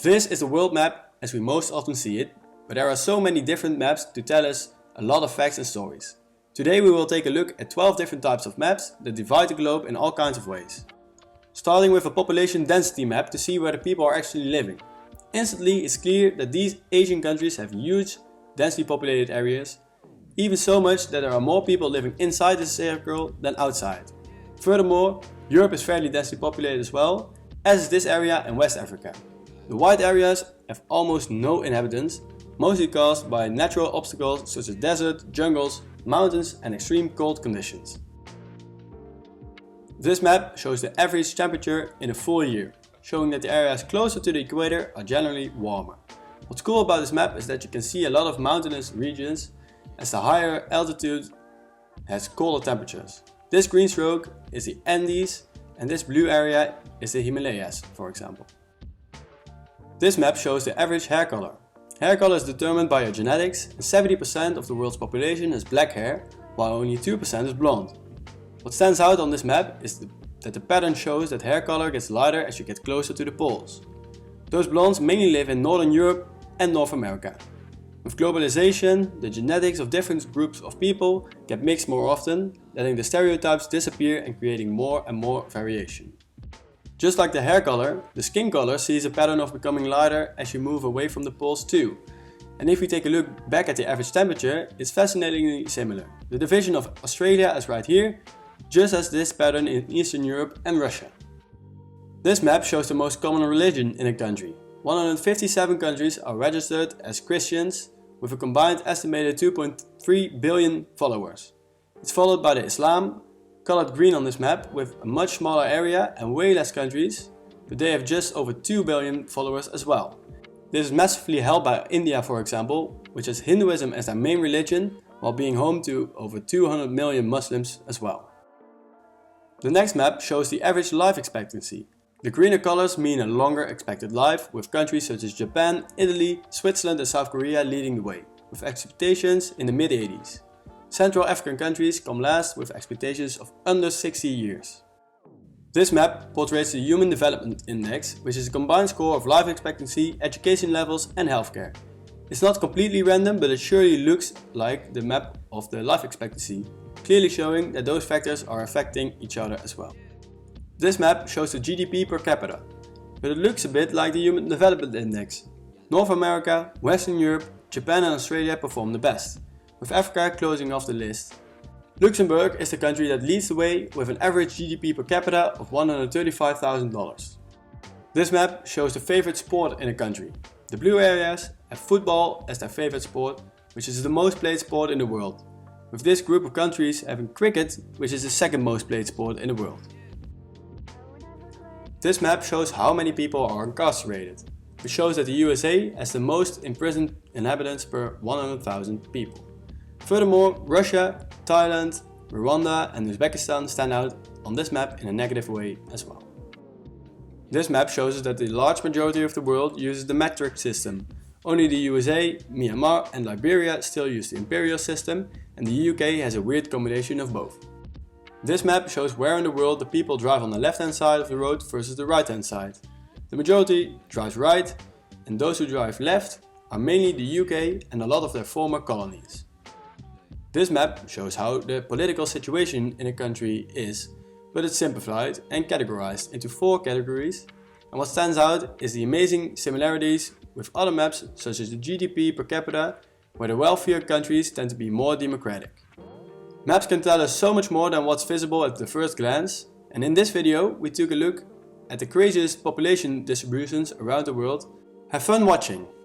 This is the world map as we most often see it, but there are so many different maps to tell us a lot of facts and stories. Today we will take a look at 12 different types of maps that divide the globe in all kinds of ways. Starting with a population density map to see where the people are actually living. Instantly it's clear that these Asian countries have huge, densely populated areas, even so much that there are more people living inside this circle than outside. Furthermore, Europe is fairly densely populated as well, as is this area in West Africa. The white areas have almost no inhabitants, mostly caused by natural obstacles such as desert, jungles, mountains and extreme cold conditions. This map shows the average temperature in a full year, showing that the areas closer to the equator are generally warmer. What's cool about this map is that you can see a lot of mountainous regions, as the higher altitude has colder temperatures. This green stroke is the Andes and this blue area is the Himalayas, for example. This map shows the average hair color. Hair color is determined by your genetics and 70% of the world's population has black hair, while only 2% is blonde. What stands out on this map is that the pattern shows that hair color gets lighter as you get closer to the poles. Those blondes mainly live in Northern Europe and North America. With globalization, the genetics of different groups of people get mixed more often, letting the stereotypes disappear and creating more and more variation. Just like the hair color, the skin color sees a pattern of becoming lighter as you move away from the poles too. And if we take a look back at the average temperature, it's fascinatingly similar. The division of Australia is right here, just as this pattern in Eastern Europe and Russia. This map shows the most common religion in a country. 157 countries are registered as Christians with a combined estimated 2.3 billion followers. It's followed by the Islam, colored green on this map, with a much smaller area and way less countries, but they have just over 2 billion followers as well. This is massively held by India, for example, which has Hinduism as their main religion, while being home to over 200 million Muslims as well. The next map shows the average life expectancy. The greener colors mean a longer expected life, with countries such as Japan, Italy, Switzerland and South Korea leading the way, with expectations in the mid-80s. Central African countries come last with expectations of under 60 years. This map portrays the Human Development Index, which is a combined score of life expectancy, education levels and healthcare. It's not completely random, but it surely looks like the map of the life expectancy, clearly showing that those factors are affecting each other as well. This map shows the GDP per capita, but it looks a bit like the Human Development Index. North America, Western Europe, Japan and Australia perform the best, with Africa closing off the list. Luxembourg is the country that leads the way with an average GDP per capita of $135,000. This map shows the favorite sport in a country. The blue areas have football as their favorite sport, which is the most played sport in the world, with this group of countries having cricket, which is the second most played sport in the world. This map shows how many people are incarcerated, which shows that the USA has the most imprisoned inhabitants per 100,000 people. Furthermore, Russia, Thailand, Rwanda and Uzbekistan stand out on this map in a negative way as well. This map shows us that the large majority of the world uses the metric system. Only the USA, Myanmar and Liberia still use the imperial system, and the UK has a weird combination of both. This map shows where in the world the people drive on the left hand side of the road versus the right hand side. The majority drives right, and those who drive left are mainly the UK and a lot of their former colonies. This map shows how the political situation in a country is, but it's simplified and categorized into 4 categories, and what stands out is the amazing similarities with other maps such as the GDP per capita, where the wealthier countries tend to be more democratic. Maps can tell us so much more than what's visible at the first glance, and in this video we took a look at the craziest population distributions around the world. Have fun watching!